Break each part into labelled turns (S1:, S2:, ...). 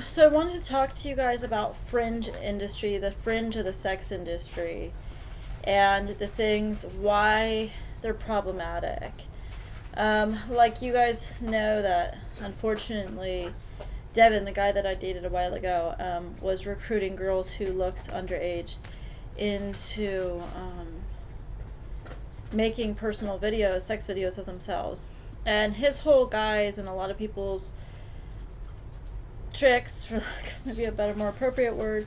S1: So I wanted to talk to you guys about fringe industry, the fringe of the sex industry, and the things why they're problematic. Like you guys know that unfortunately, Devin, the guy that I dated a while ago, was recruiting girls who looked underage into making personal videos, sex videos of themselves. And his whole guise and a lot of people's tricks, for maybe a better, more appropriate word,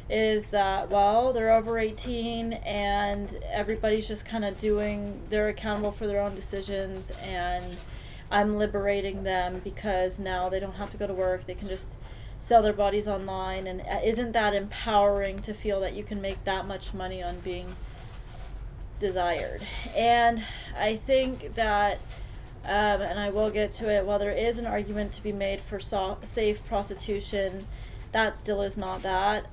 S1: is that, well, they're over 18 and everybody's just kind of they're accountable for their own decisions, and I'm liberating them because now they don't have to go to work. They can just sell their bodies online. And isn't that empowering to feel that you can make that much money on being desired? And I think that and I will get to it, while there is an argument to be made for safe prostitution, that still is not that.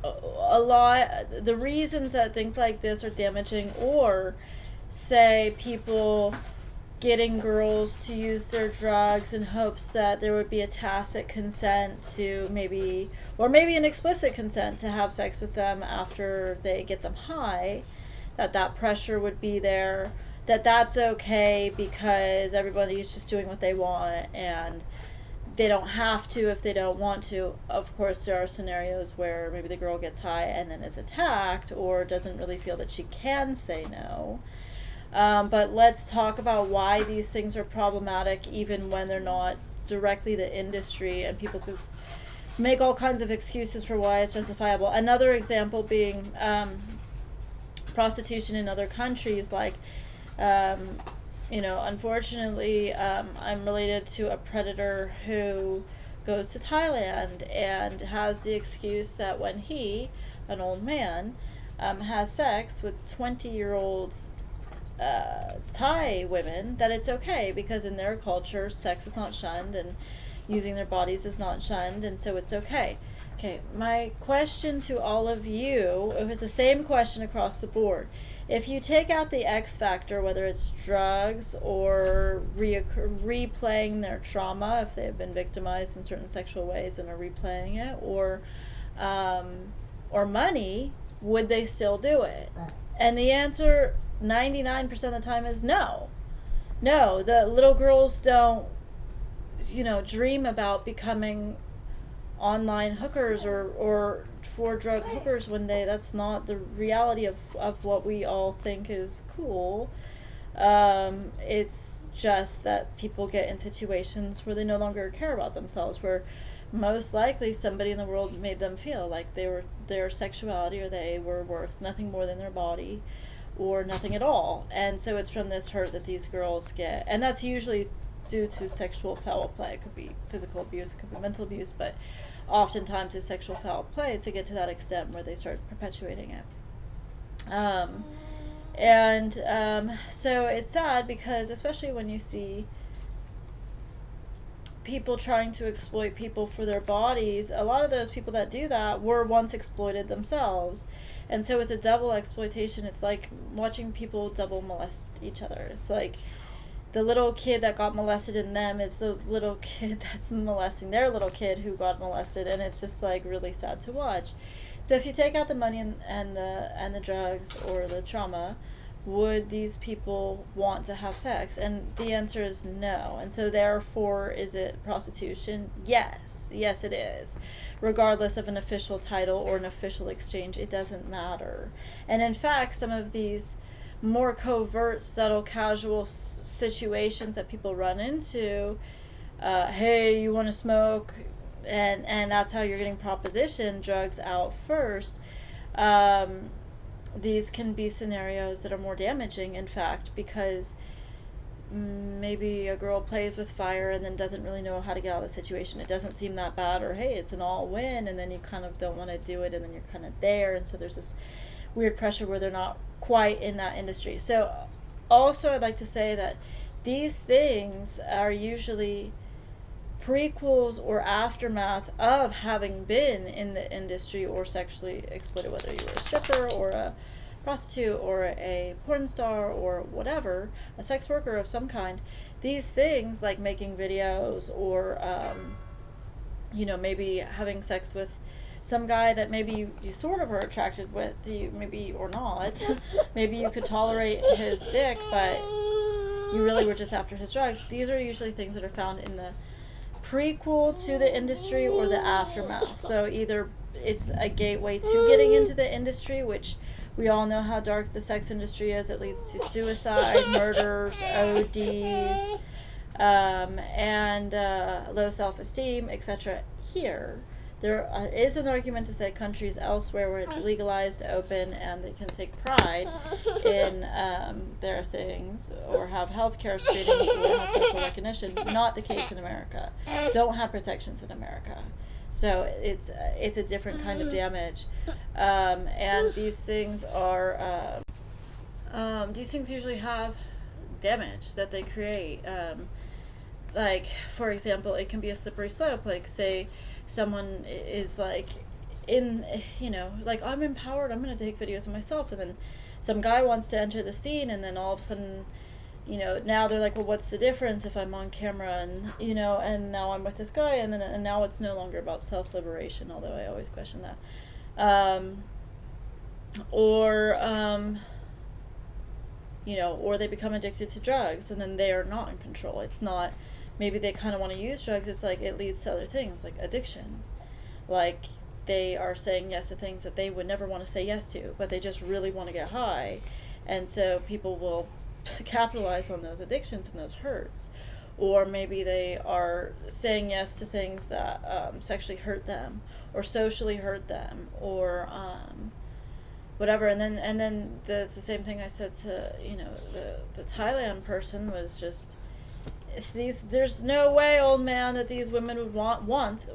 S1: The reasons that things like this are damaging, or say people getting girls to use their drugs in hopes that there would be a tacit consent to maybe an explicit consent to have sex with them after they get them high, that pressure would be there, that's okay because everybody's just doing what they want and they don't have to if they don't want to. Of course, there are scenarios where maybe the girl gets high and then is attacked or doesn't really feel that she can say no. But let's talk about why these things are problematic, even when they're not directly the industry, and people could make all kinds of excuses for why it's justifiable. Another example being prostitution in other countries, like unfortunately, I'm related to a predator who goes to Thailand and has the excuse that when he, an old man, has sex with 20-year-old Thai women, that it's okay because in their culture, sex is not shunned and using their bodies is not shunned, and so it's okay. Okay, my question to all of you, it was the same question across the board. If you take out the X factor, whether it's drugs or replaying their trauma, if they've been victimized in certain sexual ways and are replaying it, or money, would they still do it? And the answer 99% of the time is no. No, the little girls don't, dream about becoming online hookers or for drug hookers when that's not the reality of what we all think is cool. It's just that people get in situations where they no longer care about themselves, where most likely somebody in the world made them feel like their sexuality, or they were worth nothing more than their body or nothing at all. And so it's from this hurt that these girls get, and that's usually due to sexual foul play. It could be physical abuse, it could be mental abuse, but oftentimes it's sexual foul play to get to that extent where they start perpetuating it. So it's sad because, especially when you see people trying to exploit people for their bodies, a lot of those people that do that were once exploited themselves. And so it's a double exploitation. It's like watching people double molest each other. It's like the little kid that got molested in them is the little kid that's molesting their little kid who got molested, and it's just like really sad to watch. So if you take out the money and the drugs or the trauma, would these people want to have sex? And the answer is no. And so therefore, is it prostitution? Yes it is. Regardless of an official title or an official exchange, it doesn't matter. And in fact, some of these more covert, subtle, casual situations that people run into, hey, you want to smoke, and that's how you're getting propositioned, drugs out first. These can be scenarios that are more damaging, in fact, because maybe a girl plays with fire and then doesn't really know how to get out of the situation. It doesn't seem that bad, or hey, it's an all win, and then you kind of don't want to do it, and then you're kind of there, and so there's this weird pressure where they're not quite in that industry. So also I'd like to say that these things are usually prequels or aftermath of having been in the industry or sexually exploited, whether you were a stripper or a prostitute or a porn star or whatever, a sex worker of some kind, these things like making videos or maybe having sex with some guy that maybe you sort of are attracted with, you maybe or not. Maybe you could tolerate his dick, but you really were just after his drugs. These are usually things that are found in the prequel to the industry or the aftermath. So either it's a gateway to getting into the industry, which we all know how dark the sex industry is. It leads to suicide, murders, ODs, and low self-esteem, etc. Here, there is an argument to say countries elsewhere where it's legalized, open, and they can take pride in their things or have healthcare screenings or have social recognition. Not the case in America. Don't have protections in America. So it's a different kind of damage, and these things are these things usually have damage that they create. Like, for example, it can be a slippery slope. Like, say someone is like like, I'm empowered, I'm going to take videos of myself, and then some guy wants to enter the scene, and then all of a sudden, now they're like, well, what's the difference if I'm on camera and, and now I'm with this guy, and now it's no longer about self-liberation, although I always question that. Or they become addicted to drugs, and then they are not in control. It's not, maybe they kind of want to use drugs, it's like it leads to other things, like addiction. Like, they are saying yes to things that they would never want to say yes to, but they just really want to get high. And so people will capitalize on those addictions and those hurts. Or maybe they are saying yes to things that sexually hurt them or socially hurt them, or whatever. And then it's the same thing I said to the Thailand person, was just, there's no way, old man, that these women would want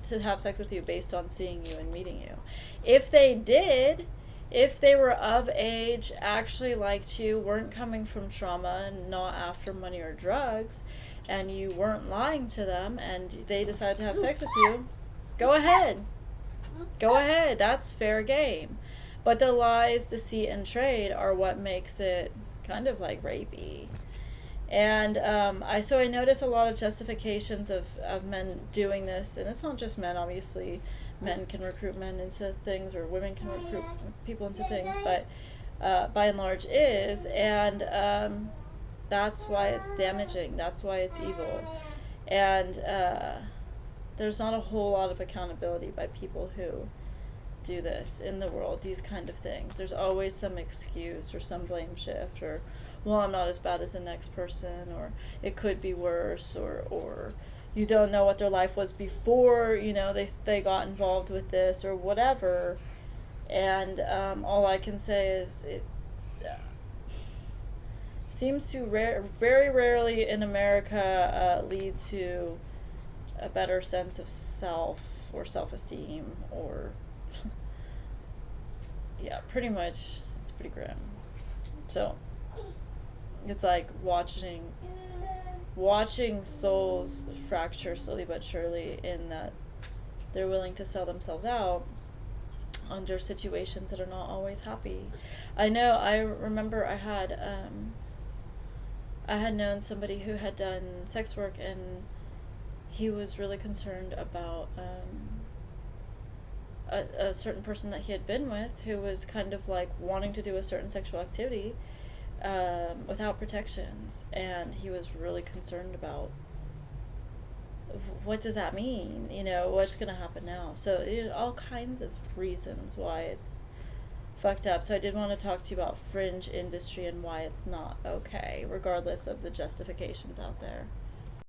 S1: to have sex with you based on seeing you and meeting you. If they did, if they were of age, actually liked you, weren't coming from trauma and not after money or drugs, and you weren't lying to them, and they decided to have sex with you, go ahead, that's fair game. But the lies, deceit, and trade are what makes it kind of like rapey. And I notice a lot of justifications of men doing this, and it's not just men, obviously. Men can recruit men into things, or women can recruit people into things, but by and large is, and that's why it's damaging, that's why it's evil. And there's not a whole lot of accountability by people who do this in the world, these kind of things. There's always some excuse or some blame shift, or, well, I'm not as bad as the next person, or it could be worse, or you don't know what their life was before, they got involved with this, or whatever. And all I can say is it seems to very rarely in America lead to a better sense of self or self-esteem, or yeah, pretty much, it's pretty grim. So it's like watching souls fracture slowly but surely, in that they're willing to sell themselves out under situations that are not always happy. I remember I had known somebody who had done sex work, and he was really concerned about a certain person that he had been with, who was kind of like wanting to do a certain sexual activity without protections, and he was really concerned about, what does that mean? What's going to happen now? So all kinds of reasons why it's fucked up. So I did want to talk to you about fringe industry and why it's not okay, regardless of the justifications out there.